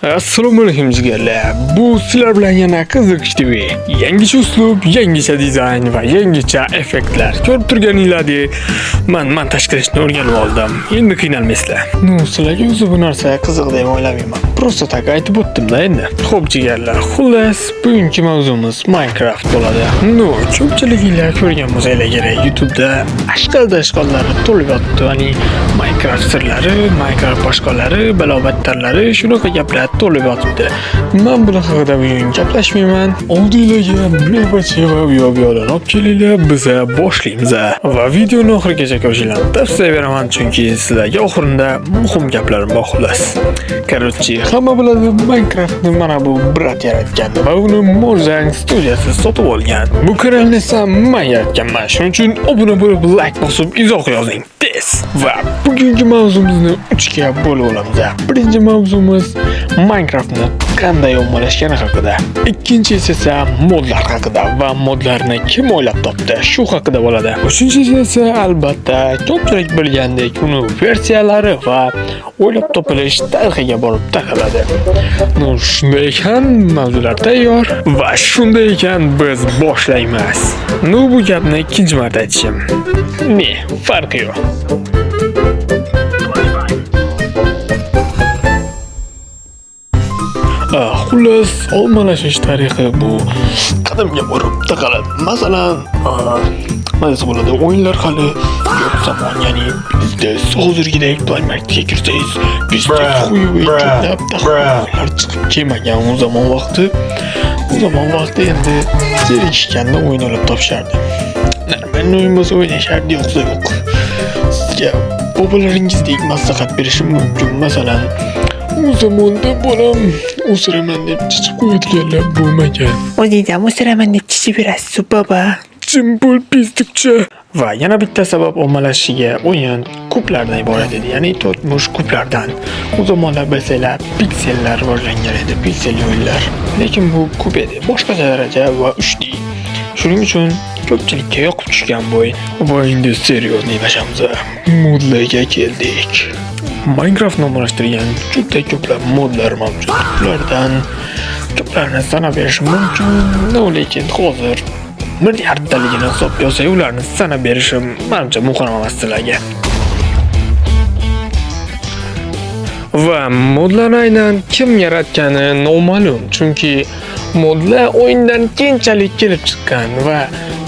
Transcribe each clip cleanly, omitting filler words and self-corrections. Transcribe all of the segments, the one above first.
Assalomu alaykum jigarlar. Bu sizlar bilan yana Qiziqish TV. Yangicha uslub, yangicha dizayn va yangicha effektlar. Ko'rib turganinglardek, men montaj qilishni o'rganib oldim. Endi qiynalmaysizlar. Sizlarga o'zi bu narsa qiziq deb o'ylamayman. Prosta tak aytib o'tdim-da endi. Xo'p jigarlar, xullas bugungi mavzumiz Minecraft bo'ladi. Ko'pchiliklar ko'rgan bo'lsanglar kerak, YouTube'da ashqal-dashqallari to'lib yotibdi. Ya'ni Minecraft sirlari, Minecraft boshqalari, balobattarlari, shunaqa gaplar to'lib yotibdi. Men bular haqida bugun gaplashmayman. Oldinglarga meva-cheva va uyoq-buyoqlarni olib kelinglar, biz boshlaymiz. Va videoni oxirigacha ko'ringlar. Tavsiya beraman, chunki sizlarga oxirida muhim gaplarim bor xolos. Короче, hamma biladi Minecraftni mana bu brat yaratgan va uni Mojang studiyasi sotib olgan. Bu kanalni esa men yaratganman. Shuning uchun obuna bo'lib, like bosib, izoh yozing. Va bugungi mavzumizni 3 ga bo'lib olamiz. Birinchi mavzumiz Minecraftni qanday ommalashgani haqida. Ikkinchisi esa modlar haqida va modlarni kim o'ylab topdi, shu haqida bo'ladi. Uchinchisi esa albatta ko'pchilik bilgandek uni versiyalari va o'ylab topilish tarixiga borib taqaladi. Shunday ekan, mavzular tayyor va shunday ekan biz boshlaymiz. Bu gapni ikkinchi marta aytishim. Ne, farqi yo'q. Xullas, ommalashish tarixi bu qadimga borib taqaladi. Masalan, nima bo'ladi? O'yinlar hali yo'q zamon, ya'ni bizda hozirgidek Playmarketga kirsangiz, bizda o'yinlar chiqib kelmagan u zamon vaqti. U zamon vaqti endi zerikishganda o'yin olib topishardi. Normal o'yin bo'lsa o'ynashardi, yo'qsa yo'q. Sizga bobolaringizdek maslahat berishim mumkin. Masalan, u zamonda bolam o'siraman deb chichib qo'yadiganlar bo'lmagan. O'zingizam o'siraman deb chichib berasiz, baba. Jim bo'l pislikcha. Va yana bitta sabab ommalashishiga o'yin kublardan iborat edi. Ya'ni 4 mush kublardan. U zamonlar bilsanglar, piksellar rivojlangan edi, pikselli o'yinlar. Lekin bu kub edi, boshqacha daraja va 3D. Shuning uchun ko'pchilikka yoqib tushgan bu o'yin. Va endi seriyozli bashamiz. Modlarga keldik. Minecraftni ommalashtirgan juda ko'plab modlar mavjud. Ulardan ko'plarni sanab berishim mumkin, lekin hozir milliarddaligini hisob yo'sa, ularni sanab berishim menimcha muhim emas sizlarga. Va modlarni aynan kim yaratgani noma'lum, chunki modlar o'yindan keyinchalik kelib chiqqan va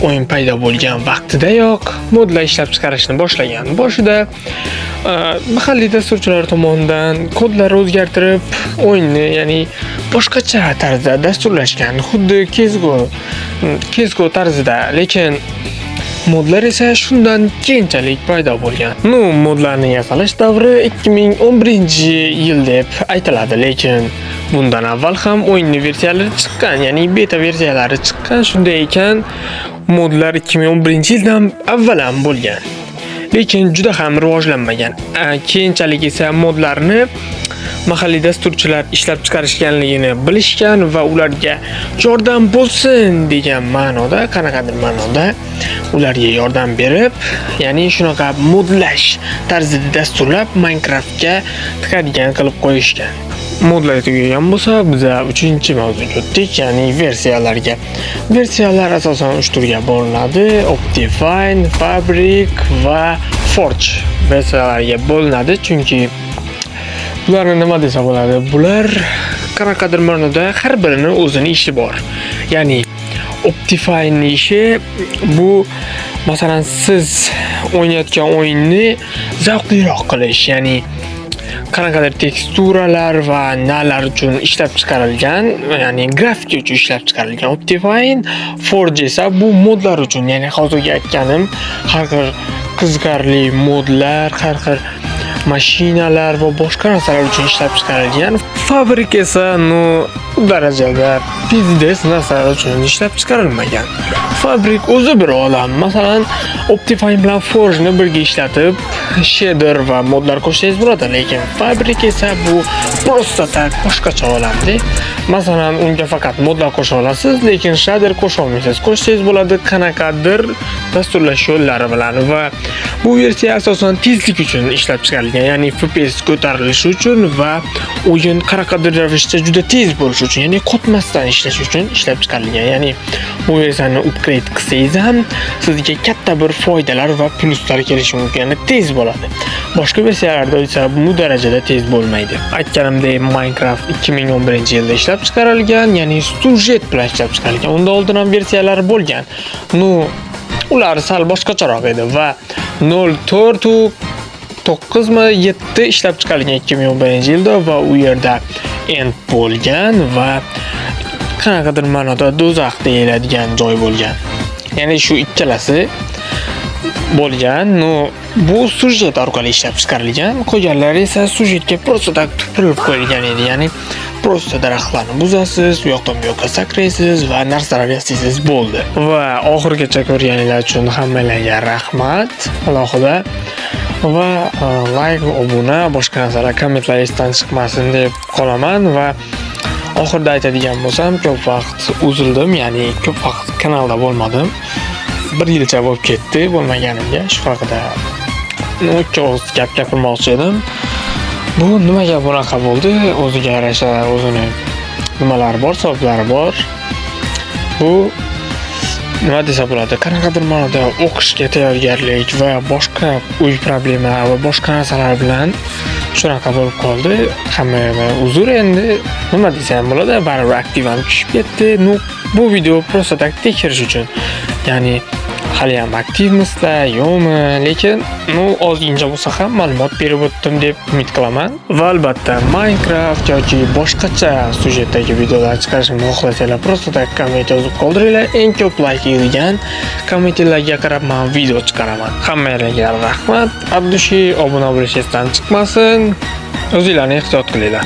o'yin paydo bo'lgan vaqtidayoq modlar ishlab chiqarishni boshlagan. Boshida mahalliy dasturchilar tomonidan kodlar o'zgartirib, o'yinni, ya'ni boshqacha tarzda dasturlashgan, xuddi CS:GO tarzida, lekin modlar esa shundan keyinchalik paydo bo'lgan. Modlarni yasalish davri 2011-yil deb aytiladi, lekin bundan avval ham o'yinning versiyalari chiqqan, ya'ni beta versiyalari chiqqan. Shunday ekan, modlar 2011-yildan avval ham bo'lgan. Lekin juda ham rivojlanmagan. Keyinchalik esa modlarni mahalliy dasturchilar ishlab chiqarishganligini bilishgan va ularga yordam bo'lsin degan ma'noda, qanaqadir ma'noda ularga yordam berib, ya'ni shunaqa modlash tarzida dasturlab Minecraftga tiqadigan qilib qo'yishgan. Modlar tugagan bo'lsa, biz 3-mavzuga o'tdik, ya'ni versiyalarga. Versiyalar asosan 3 turga bo'linadi: Optifine, Fabric va Forge versiyalarga bo'linadi, chunki bularni nima desa bo'ladi? Bular qanaqadir ma'noda har birining o'zining ishi bor. Ya'ni Optifine ishi bu, masalan, siz o'ynayotgan o'yinni zavqliroq qilish, ya'ni qanaqadir teksturalar va nalar uchun ishlab chiqarilgan, ya'ni grafika uchun ishlab chiqarilgan Optifine. Forge esa bu modlar uchun, ya'ni hozirga aytganim, har xil qiziqarli modlar, har xil mashinalar va boshqa narsalar uchun ishlab chiqarilgan. Fabric esa darajada biznes narsalar uchun ishlab chiqarilmagan. Fabrik o'zi bir olam. Masalan, Optifine bilan Forge'ni birga ishlatib, shader va modlar qo'shsangiz bo'ladi, lekin fabrik esa bu prosta tak boshqacha olamda. Masalan, unga faqat modlar qo'sha olasiz, lekin shader qo'sha olmaysiz. Qo'shsangiz bo'ladi qanaqadir dasturlash yo'llari bilan va bu versiya asosan tezlik uchun ishlab chiqarilgan, ya'ni FPS ko'tarilishi uchun va o'yin qanaqadir ravishda juda tez bo'lishi uchun, ya'ni qotmasdan ishlash uchun ishlab chiqarilgan. Ya'ni bu versiyani upgrade qilsangiz ham sizga katta bir foydalar va pluslar kelishi mumkin, ya'ni tez bo'ladi. Boshqa versiyalarda esa bu darajada tez bo'lmaydi. Aytganimdek, Minecraft 2011-yilda ishlab chiqarilgan, ya'ni sujet bilan ishlab chiqarilgan. Unda oldin ham versiyalari bo'lgan. Ular sal boshqacharoq edi va 0.4.9.7 ishlab chiqarilgan 2011-yilda va u yerda end bo'lgan va qanaqadir ma'noda do'zax deyiladigan joy bo'lgan. Ya'ni shu ikkalasi bo'lgan. Bu sujet orqali ishlab chiqarilgan. Qolganlari esa sujetga prosta tupurilib qo'yilgan edi. Ya'ni prosta daraxtlarni buzasiz, u yoqdan bu yoqqa sakraysiz va narsalar yasaysiz bo'ldi. Va oxirigacha ko'rganinglar uchun hammalarga rahmat. Alohida va like, obuna, boshqa narsalar, kommentlar esdan chiqmasin deb qolaman va oxirida aytadigan bo'lsam, ko'p vaqt uzildim, ya'ni ko'p vaqt kanalda bo'lmadim. 1 yilcha bo'lib ketdi bo'lmaganimga. Shu haqida ikki og'iz gap gapirmoqchi edim. Bu nimaga bunaqa bo'ldi? O'ziga yarasha o'zini nimalari bor, sabablari bor. Bu nima desa bo'ladi? Qanaqadir ma'noda o'qishga tayyorgarlik va boshqa uy problema va boshqa narsalar bilan shunaqa bo'lib qoldi. Hammaga uzr, endi nima desam bo'ladi? Baribir aktivam tushib ketdi. Bu video prosta tekshirish uchun. Ya'ni hali ham aktivmisizlar, yo'qmi? Lekin ozgincha bo'lsa ham ma'lumot berib o'tdim deb umid qilaman. Va albatta Minecraft yoki boshqacha sujetdagi videolar chiqarishimni xohlasanglar, prosta komment yozib qoldiringlar. Eng ko'p like yig'ilgan kommentlarga qarab men video chiqaraman. Hammalarga rahmat. Abdushi obuna bo'lish esdan chiqmasin. O'zinglarni ehtiyot qilinglar.